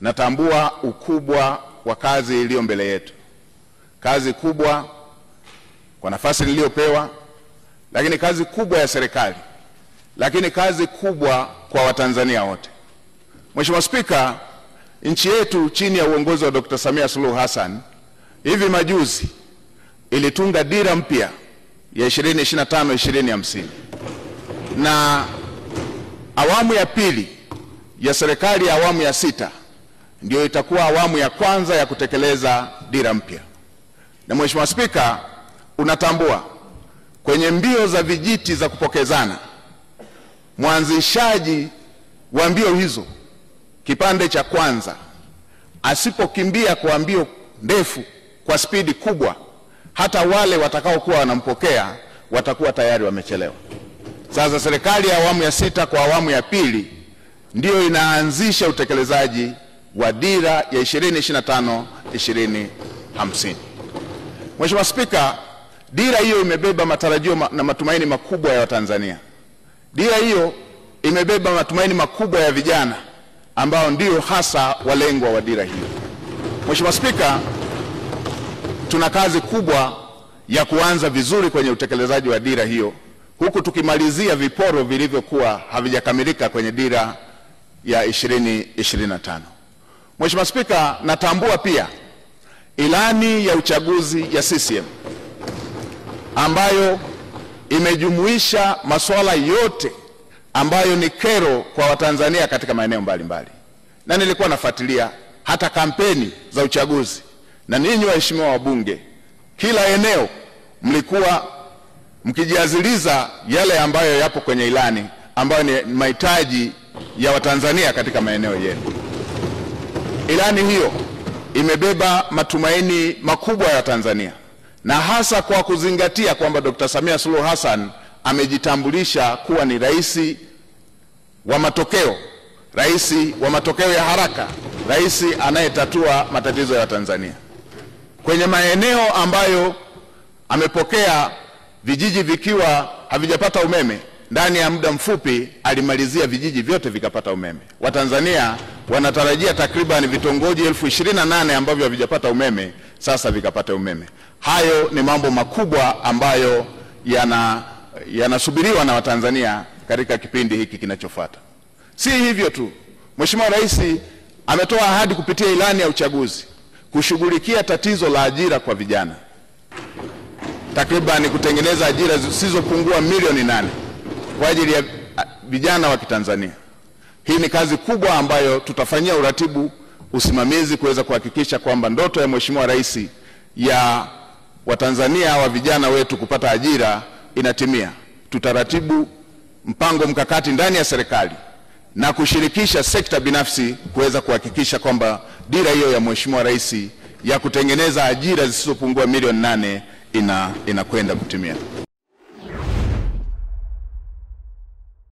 natambua ukubwa wa kazi iliyo mbele yetu, kazi kubwa kwa nafasi niliyopewa, lakini kazi kubwa ya serikali, lakini kazi kubwa kwa Watanzania wote. Mheshimiwa Spika, nchi yetu chini ya uongozi wa Dr. Samia Suluhu Hassan hivi majuzi ilitunga dira mpya ya 2025-2050, na awamu ya pili ya serikali ya awamu ya 6 ndio itakuwa awamu ya kwanza ya kutekeleza dira mpya. Na Mheshimiwa Spika, unatambua kwenye mbio za vijiti za kupokezana, mwanzishaji wa mbio hizo kipande cha kwanza asipokimbia kwa mbio ndefu kwa spidi kubwa, hata wale watakaokuwa wanampokea watakuwa tayari wamechelewa. Sasa serikali ya awamu ya 6 kwa awamu ya pili ndio inaanzisha utekelezaji wa dira ya 2025-2050. Mheshimiwa Spika, dira hiyo imebeba matarajio na matumaini makubwa ya Watanzania. Dira hiyo imebeba matumaini makubwa ya vijana ambao ndio hasa walengwa wa dira hiyo. Mheshimiwa Spika, tuna kazi kubwa ya kuanza vizuri kwenye utekelezaji wa dira hiyo, huku tukimalizia viporo vilivyokuwa havijakamilika kwenye dira ya 2025. Mheshimiwa Spika, natambua pia ilani ya uchaguzi ya CCM ambayo imejumuisha masuala yote ambayo ni kero kwa Watanzania katika maeneo mbalimbali. Na nilikuwa nafuatilia hata kampeni za uchaguzi, na ninyi waheshimiwa wabunge, kila eneo mlikuwa mkijiaziliza yale ambayo yapo kwenye ilani ambayo ni mahitaji ya Watanzania katika maeneo yenu. Ilani hiyo imebeba matumaini makubwa ya Tanzania, na hasa kwa kuzingatia kwamba Dr. Samia Suluhu Hassan amejitambulisha kuwa ni rais wa matokeo, rais wa matokeo ya haraka, rais anayetatua matatizo ya Tanzania. Kwenye maeneo ambayo amepokea vijiji vikiwa havijapata umeme, ndani ya muda mfupi alimalizia vijiji vyote vikapata umeme. Watanzania wanatarajia takriban vitongoji 28,000 ambavyo havijapata umeme sasa vikapata umeme. Hayo ni mambo makubwa ambayo yanasubiriwa na Watanzania katika kipindi hiki kinachofuata. Si hivyo tu, Mheshimiwa Rais ametoa ahadi kupitia ilani ya uchaguzi kushughulikia tatizo la ajira kwa vijana, takriban kutengeneza ajira zisizopungua milioni 8 kwa ajili ya vijana wa Kitanzania. Hii ni kazi kubwa ambayo tutafanyia uratibu, usimamizi kuweza kuhakikisha kwamba ndoto ya Mheshimiwa Rais ya Watanzania wa vijana wetu kupata ajira inatimia. Tutaratibu mpango mkakati ndani ya serikali na kushirikisha sekta binafsi kuweza kuhakikisha kwamba dira hiyo ya Mheshimiwa Rais ya kutengeneza ajira zisizopungua milioni 8 inakwenda kutimia.